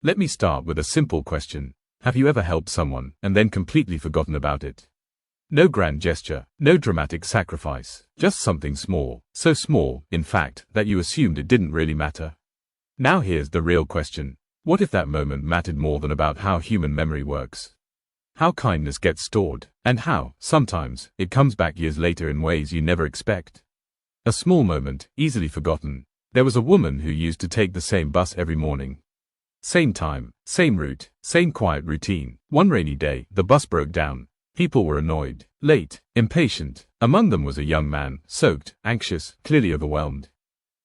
Let me start with a simple question. Have you ever helped someone and then completely forgotten about it? No grand gesture, no dramatic sacrifice, just something small, so small, in fact, that you assumed it didn't really matter. Now here's the real question. What if that moment mattered more than about how human memory works? How kindness gets stored, and how, sometimes, it comes back years later in ways you never expect. A small moment, easily forgotten. There was a woman who used to take the same bus every morning. Same time, same route, same quiet routine. One rainy day, the bus broke down. People were annoyed, late, impatient. Among them was a young man, soaked, anxious, clearly overwhelmed.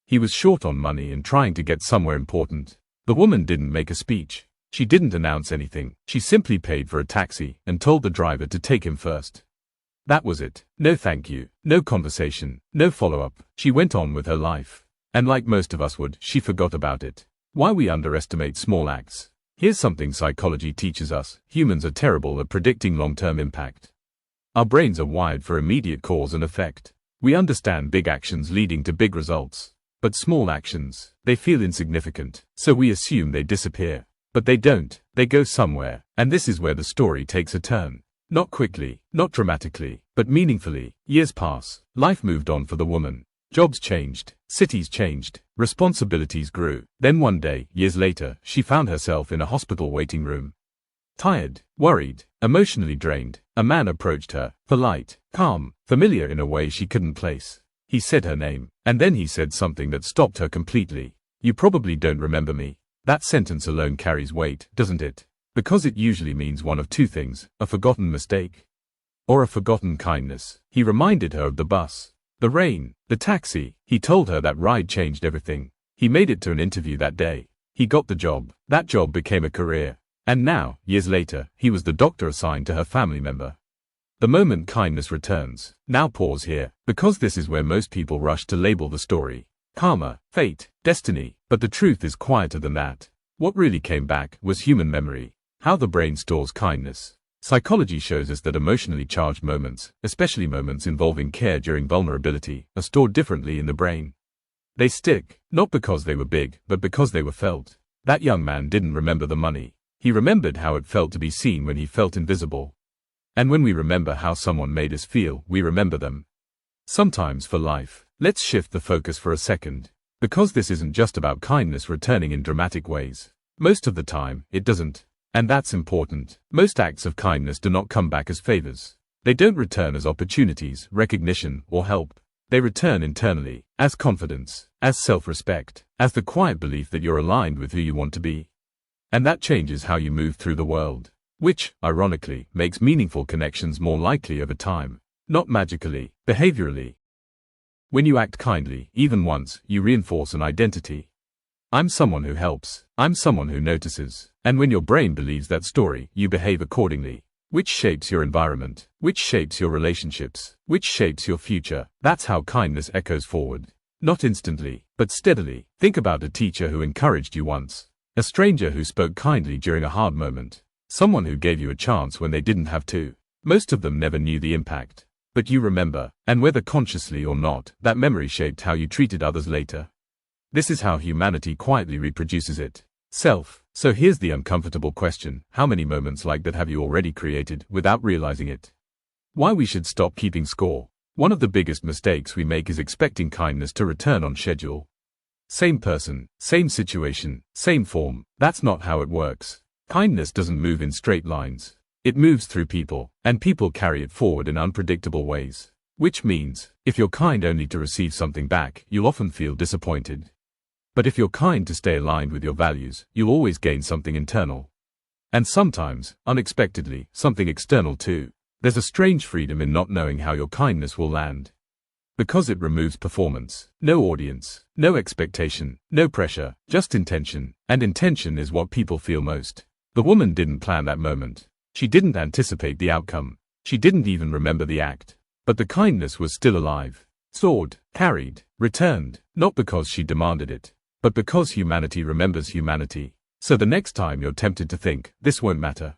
He was short on money and trying to get somewhere important. The woman didn't make a speech. She didn't announce anything. She simply paid for a taxi and told the driver to take him first. That was it. No thank you, no conversation, no follow-up. She went on with her life. And like most of us would, she forgot about it. Why we underestimate small acts. Here's something psychology teaches us. Humans are terrible at predicting long-term impact. Our brains are wired for immediate cause and effect. We understand big actions leading to big results. But small actions, they feel insignificant, so we assume they disappear. But they don't, they go somewhere, and this is where the story takes a turn. Not quickly, not dramatically, but meaningfully. Years pass, life moved on for the woman. Jobs changed, cities changed, responsibilities grew. Then one day, years later, she found herself in a hospital waiting room. Tired, worried, emotionally drained. A man approached her, polite, calm, familiar in a way she couldn't place. He said her name, and then he said something that stopped her completely. You probably don't remember me. That sentence alone carries weight, doesn't it? Because it usually means one of two things, a forgotten mistake, or a forgotten kindness. He reminded her of the bus, the rain, the taxi. He told her that ride changed everything. He made it to an interview that day. He got the job. That job became a career. And now, years later, he was the doctor assigned to her family member. The moment kindness returns. Now pause here, because this is where most people rush to label the story. Karma, fate, destiny. But the truth is quieter than that. What really came back was human memory. How the brain stores kindness. Psychology shows us that emotionally charged moments, especially moments involving care during vulnerability, are stored differently in the brain. They stick, not because they were big, but because they were felt. That young man didn't remember the money. He remembered how it felt to be seen when he felt invisible. And when we remember how someone made us feel, we remember them. Sometimes for life. Let's shift the focus for a second. Because this isn't just about kindness returning in dramatic ways. Most of the time, it doesn't. And that's important. Most acts of kindness do not come back as favors. They don't return as opportunities, recognition, or help. They return internally, as confidence, as self-respect, as the quiet belief that you're aligned with who you want to be. And that changes how you move through the world. Which, ironically, makes meaningful connections more likely over time. Not magically, behaviorally. When you act kindly, even once, you reinforce an identity. I'm someone who helps. I'm someone who notices. And when your brain believes that story, you behave accordingly. Which shapes your environment, which shapes your relationships, which shapes your future. That's how kindness echoes forward. Not instantly, but steadily. Think about a teacher who encouraged you once. A stranger who spoke kindly during a hard moment. Someone who gave you a chance when they didn't have to. Most of them never knew the impact. But you remember, and whether consciously or not, that memory shaped how you treated others later. This is how humanity quietly reproduces it. Self. So here's the uncomfortable question. How many moments like that have you already created without realizing it? Why we should stop keeping score. One of the biggest mistakes we make is expecting kindness to return on schedule. Same person, same situation, same form. That's not how it works. Kindness doesn't move in straight lines. It moves through people, and people carry it forward in unpredictable ways. Which means, if you're kind only to receive something back, you'll often feel disappointed. But if you're kind to stay aligned with your values, you'll always gain something internal. And sometimes, unexpectedly, something external too. There's a strange freedom in not knowing how your kindness will land. Because it removes performance, no audience, no expectation, no pressure, just intention. And intention is what people feel most. The woman didn't plan that moment. She didn't anticipate the outcome. She didn't even remember the act. But the kindness was still alive. Stored, carried, returned, not because she demanded it, but because humanity remembers humanity. So the next time you're tempted to think, this won't matter,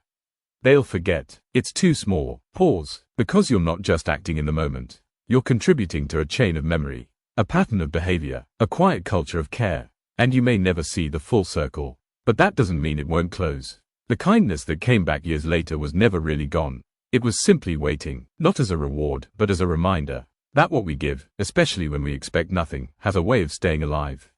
they'll forget, it's too small, pause, because you're not just acting in the moment. You're contributing to a chain of memory, a pattern of behavior, a quiet culture of care. And you may never see the full circle. But that doesn't mean it won't close. The kindness that came back years later was never really gone. It was simply waiting, not as a reward, but as a reminder that what we give, especially when we expect nothing, has a way of staying alive.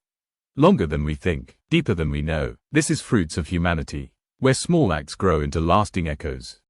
Longer than we think, deeper than we know. This is Fruits of Humanity, where small acts grow into lasting echoes.